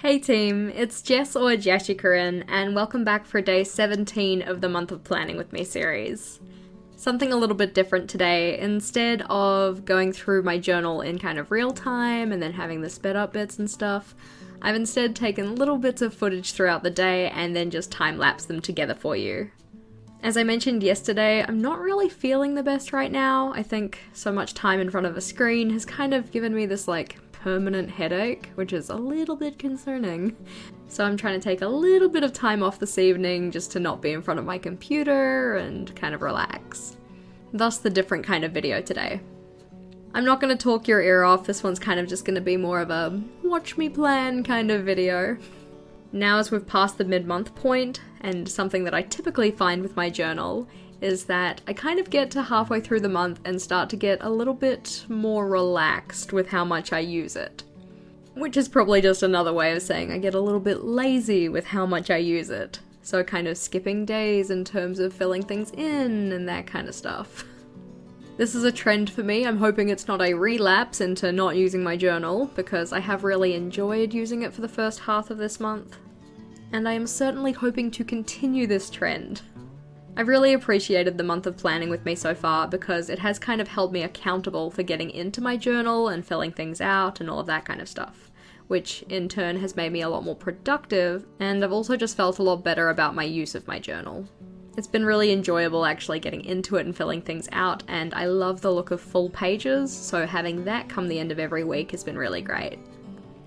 Hey team, it's Jess or JashiiCorrin, and welcome back for day 17 of the Month of Planning with Me series. Something a little bit different today. Instead of going through my journal in kind of real time and then having the sped up bits and stuff, I've instead taken little bits of footage throughout the day and then just time-lapsed them together for you. As I mentioned yesterday, I'm not really feeling the best right now. I think so much time in front of a screen has kind of given me this permanent headache, which is a little bit concerning. So I'm trying to take a little bit of time off this evening just to not be in front of my computer and kind of relax. Thus the different kind of video today. I'm not going to talk your ear off, this one's kind of just going to be more of a watch me plan kind of video. Now as we've passed the mid-month point, and something that I typically find with my journal is that I kind of get to halfway through the month and start to get a little bit more relaxed with how much I use it. Which is probably just another way of saying I get a little bit lazy with how much I use it. So kind of skipping days in terms of filling things in and that kind of stuff. This is a trend for me. I'm hoping it's not a relapse into not using my journal, because I have really enjoyed using it for the first half of this month. And I am certainly hoping to continue this trend. I've really appreciated the month of planning with me so far because it has kind of held me accountable for getting into my journal and filling things out and all of that kind of stuff, which in turn has made me a lot more productive, and I've also just felt a lot better about my use of my journal. It's been really enjoyable actually getting into it and filling things out, and I love the look of full pages, so having that come the end of every week has been really great.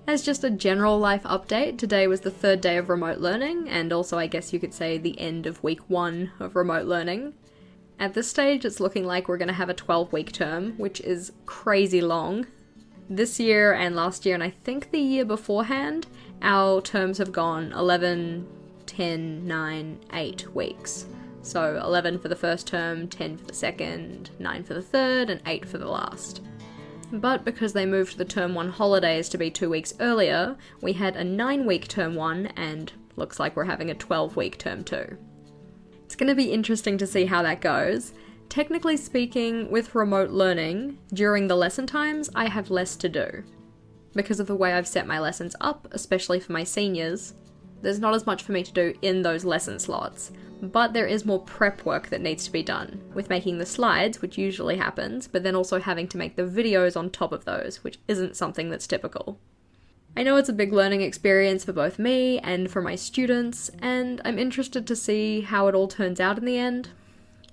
As just a general life update, today was the third day of remote learning, and also I guess you could say the end of week 1 of remote learning. At this stage, it's looking like we're going to have a 12-week term, which is crazy long. This year and last year, and I think the year beforehand, our terms have gone 11, 10, 9, 8 weeks. So 11 for the first term, 10 for the second, 9 for the third, and 8 for the last. But because they moved the term 1 holidays to be 2 weeks earlier, we had a 9-week term 1, and looks like we're having a 12-week term 2. It's going to be interesting to see how that goes. Technically speaking, with remote learning, during the lesson times, I have less to do. Because of the way I've set my lessons up, especially for my seniors, there's not as much for me to do in those lesson slots. But there is more prep work that needs to be done, with making the slides, which usually happens, but then also having to make the videos on top of those, which isn't something that's typical. I know it's a big learning experience for both me and for my students, and I'm interested to see how it all turns out in the end.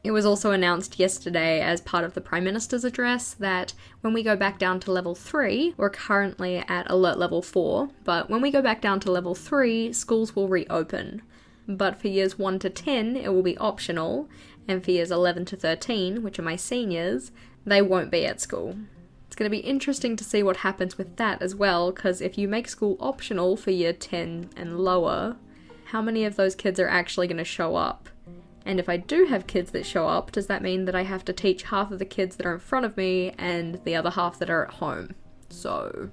It was also announced yesterday as part of the Prime Minister's address that when we go back down to level 3, we're currently at alert level 4, but when we go back down to level 3, schools will reopen. But for years 1 to 10, it will be optional, and for years 11 to 13, which are my seniors, they won't be at school. It's going to be interesting to see what happens with that as well, because if you make school optional for year 10 and lower, how many of those kids are actually going to show up? And if I do have kids that show up, does that mean that I have to teach half of the kids that are in front of me and the other half that are at home? So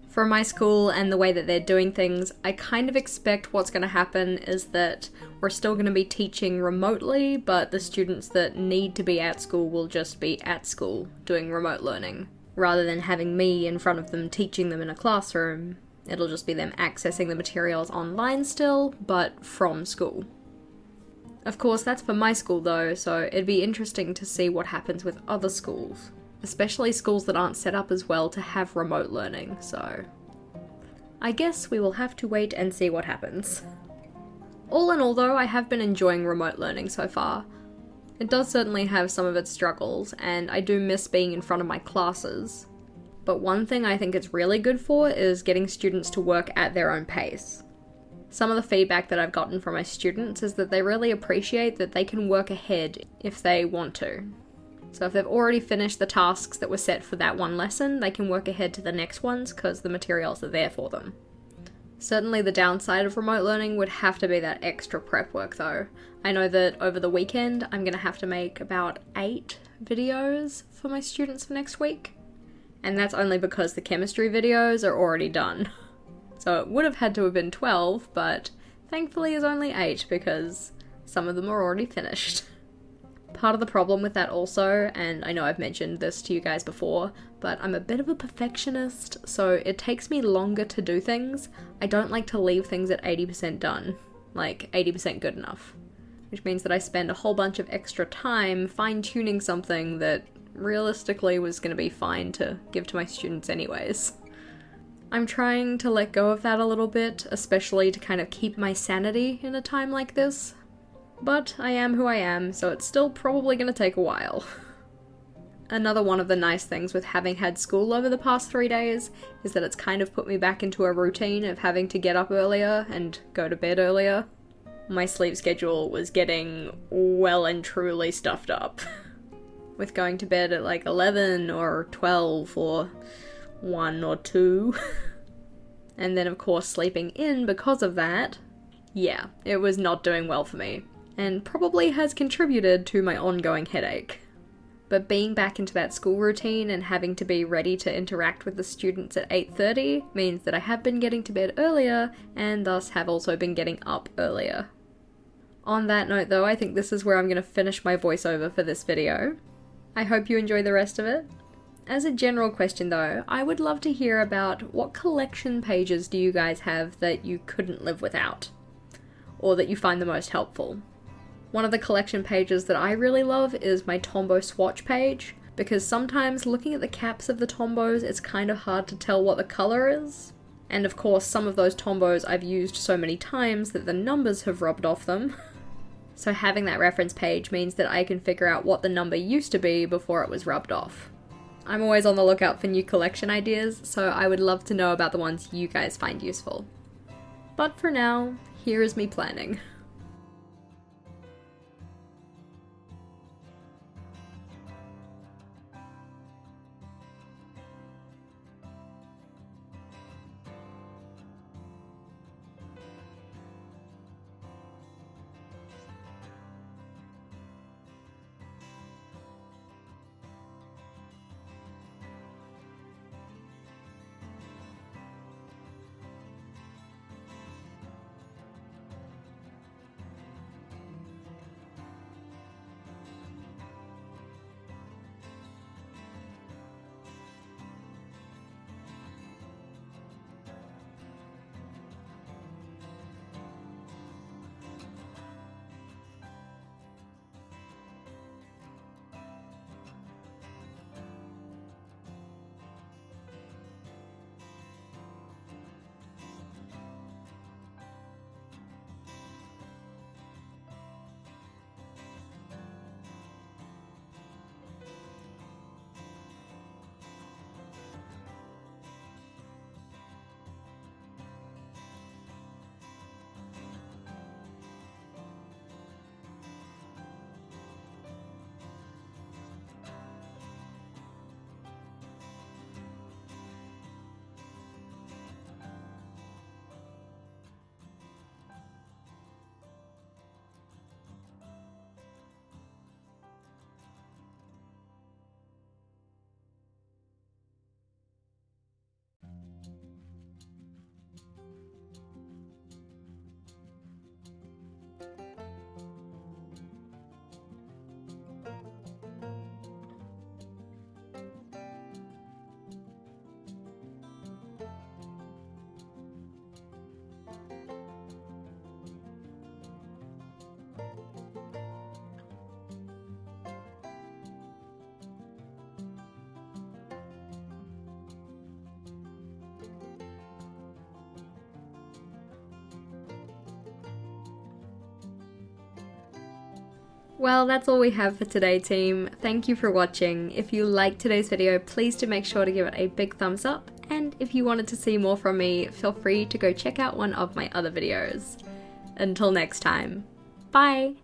for my school and the way that they're doing things, I kind of expect what's going to happen is that we're still going to be teaching remotely, but the students that need to be at school will just be at school doing remote learning. Rather than having me in front of them teaching them in a classroom, it'll just be them accessing the materials online still, but from school. Of course, that's for my school though, so it'd be interesting to see what happens with other schools. Especially schools that aren't set up as well to have remote learning, so I guess we will have to wait and see what happens. All in all though, I have been enjoying remote learning so far. It does certainly have some of its struggles, and I do miss being in front of my classes. But one thing I think it's really good for is getting students to work at their own pace. Some of the feedback that I've gotten from my students is that they really appreciate that they can work ahead if they want to. So if they've already finished the tasks that were set for that one lesson, they can work ahead to the next ones because the materials are there for them. Certainly the downside of remote learning would have to be that extra prep work though. I know that over the weekend I'm going to have to make about 8 videos for my students for next week. And that's only because the chemistry videos are already done. So it would have had to have been 12, but thankfully it's only 8 because some of them are already finished. Part of the problem with that also, and I know I've mentioned this to you guys before, but I'm a bit of a perfectionist, so it takes me longer to do things. I don't like to leave things at 80% done, like 80% good enough, which means that I spend a whole bunch of extra time fine-tuning something that realistically was going to be fine to give to my students anyways. I'm trying to let go of that a little bit, especially to kind of keep my sanity in a time like this, but I am who I am, so it's still probably going to take a while. Another one of the nice things with having had school over the past 3 days is that it's kind of put me back into a routine of having to get up earlier and go to bed earlier. My sleep schedule was getting well and truly stuffed up, with going to bed at like 11 or 12 or 1 or 2, and then of course sleeping in because of that. Yeah, it was not doing well for me, and probably has contributed to my ongoing headache. But being back into that school routine and having to be ready to interact with the students at 8:30 means that I have been getting to bed earlier, and thus have also been getting up earlier. On that note though, I think this is where I'm going to finish my voiceover for this video. I hope you enjoy the rest of it. As a general question though, I would love to hear about what collection pages do you guys have that you couldn't live without, or that you find the most helpful. One of the collection pages that I really love is my Tombow swatch page, because sometimes looking at the caps of the Tombows, it's kind of hard to tell what the colour is. And of course, some of those Tombows I've used so many times that the numbers have rubbed off them. So having that reference page means that I can figure out what the number used to be before it was rubbed off. I'm always on the lookout for new collection ideas, so I would love to know about the ones you guys find useful. But for now, here is me planning. Well, that's all we have for today, team. Thank you for watching. If you liked today's video, please do make sure to give it a big thumbs up, and if you wanted to see more from me, feel free to go check out one of my other videos. Until next time, bye!